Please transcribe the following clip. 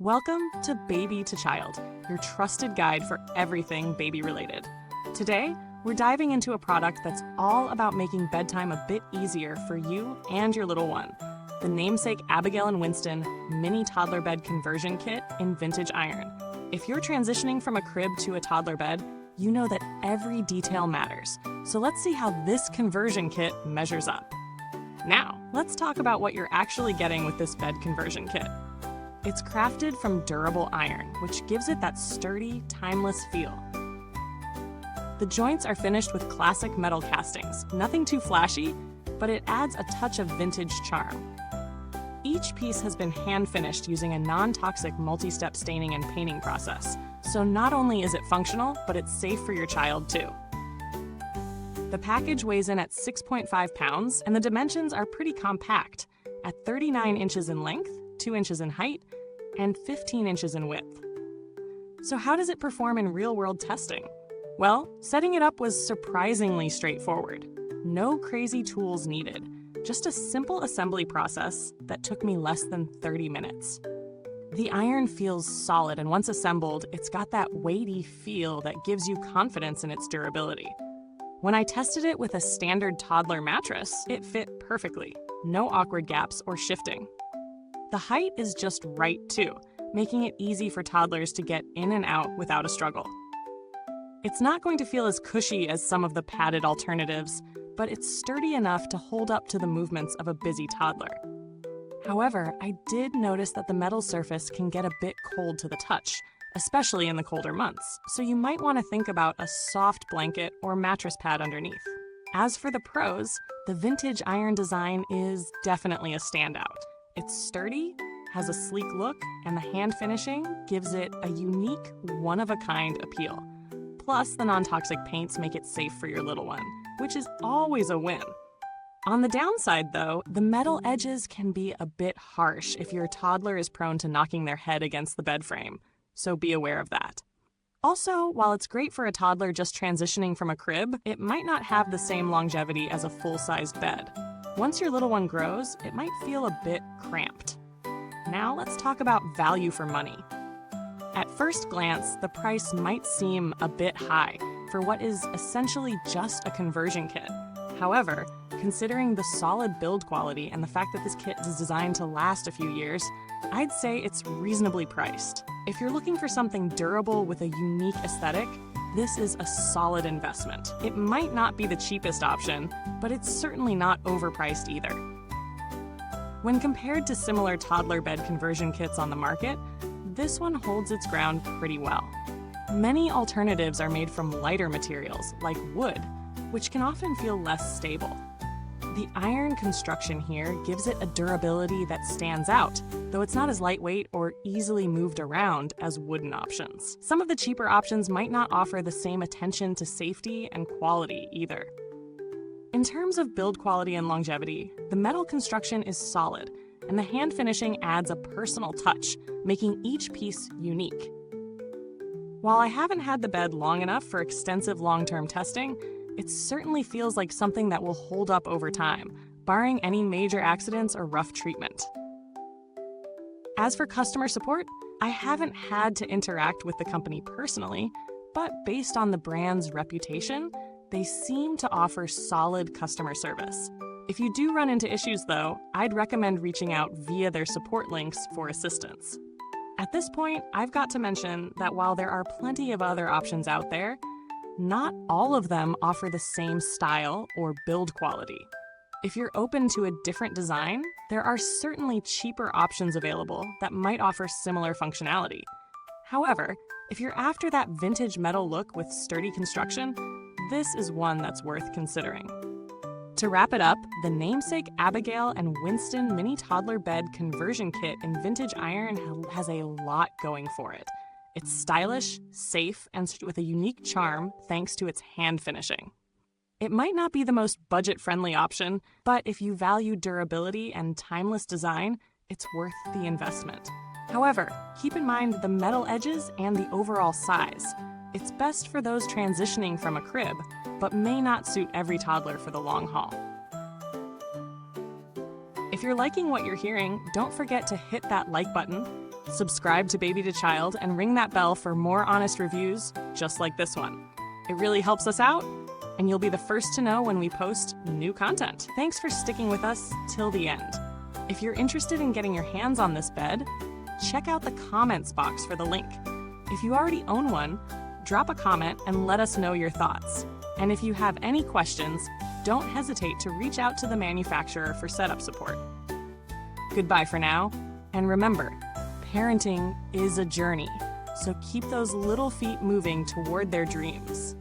Welcome to Baby to Child, your trusted guide for everything baby-related. Today, we're diving into a product that's all about making bedtime a bit easier for you and your little one. The Namesake Abigail and Winston Mini Toddler Bed Conversion Kit in Vintage Iron. If you're transitioning from a crib to a toddler bed, you know that every detail matters. So let's see how this conversion kit measures up. Now, let's talk about what you're actually getting with this bed conversion kit. It's crafted from durable iron, which gives it that sturdy, timeless feel. The joints are finished with classic metal castings, nothing too flashy, but it adds a touch of vintage charm. Each piece has been hand-finished using a non-toxic multi-step staining and painting process, so not only is it functional, but it's safe for your child too. The package weighs in at 6.5 pounds, and the dimensions are pretty compact, at 39 inches in length, 2 inches in height, and 15 inches in width. So how does it perform in real-world testing? Well, setting it up was surprisingly straightforward. No crazy tools needed, just a simple assembly process that took me less than 30 minutes. The iron feels solid, and once assembled, it's got that weighty feel that gives you confidence in its durability. When I tested it with a standard toddler mattress, it fit perfectly. No awkward gaps or shifting. The height is just right too, making it easy for toddlers to get in and out without a struggle. It's not going to feel as cushy as some of the padded alternatives, but it's sturdy enough to hold up to the movements of a busy toddler. However, I did notice that the metal surface can get a bit cold to the touch, especially in the colder months, so you might want to think about a soft blanket or mattress pad underneath. As for the pros, the vintage iron design is definitely a standout. It's sturdy, has a sleek look, and the hand finishing gives it a unique, one-of-a-kind appeal. Plus, the non-toxic paints make it safe for your little one, which is always a win. On the downside, though, the metal edges can be a bit harsh if your toddler is prone to knocking their head against the bed frame, so be aware of that. Also, while it's great for a toddler just transitioning from a crib, it might not have the same longevity as a full-sized bed. Once your little one grows, it might feel a bit cramped. Now let's talk about value for money. At first glance, the price might seem a bit high for what is essentially just a conversion kit. However, considering the solid build quality and the fact that this kit is designed to last a few years, I'd say it's reasonably priced. If you're looking for something durable with a unique aesthetic, this is a solid investment. It might not be the cheapest option, but it's certainly not overpriced either. When compared to similar toddler bed conversion kits on the market, this one holds its ground pretty well. Many alternatives are made from lighter materials, like wood, which can often feel less stable. The iron construction here gives it a durability that stands out, though it's not as lightweight or easily moved around as wooden options. Some of the cheaper options might not offer the same attention to safety and quality either. In terms of build quality and longevity, the metal construction is solid, and the hand finishing adds a personal touch, making each piece unique. While I haven't had the bed long enough for extensive long-term testing, it certainly feels like something that will hold up over time, barring any major accidents or rough treatment. As for customer support, I haven't had to interact with the company personally, but based on the brand's reputation, they seem to offer solid customer service. If you do run into issues though, I'd recommend reaching out via their support links for assistance. At this point, I've got to mention that while there are plenty of other options out there, not all of them offer the same style or build quality. If you're open to a different design, there are certainly cheaper options available that might offer similar functionality. However, if you're after that vintage metal look with sturdy construction, this is one that's worth considering. To wrap it up, the Namesake Abigail and Winston Mini Toddler Bed Conversion Kit in Vintage Iron has a lot going for it. It's stylish, safe, and with a unique charm thanks to its hand finishing. It might not be the most budget-friendly option, but if you value durability and timeless design, it's worth the investment. However, keep in mind the metal edges and the overall size. It's best for those transitioning from a crib, but may not suit every toddler for the long haul. If you're liking what you're hearing, don't forget to hit that like button, Subscribe to Baby to Child and ring that bell for more honest reviews just like this one. It really helps us out, and you'll be the first to know when we post new content. Thanks for sticking with us till the end. If you're interested in getting your hands on this bed, check out the comments box for the link. If you already own one, drop a comment and let us know your thoughts. And if you have any questions, don't hesitate to reach out to the manufacturer for setup support. Goodbye for now, and remember, parenting is a journey, so keep those little feet moving toward their dreams.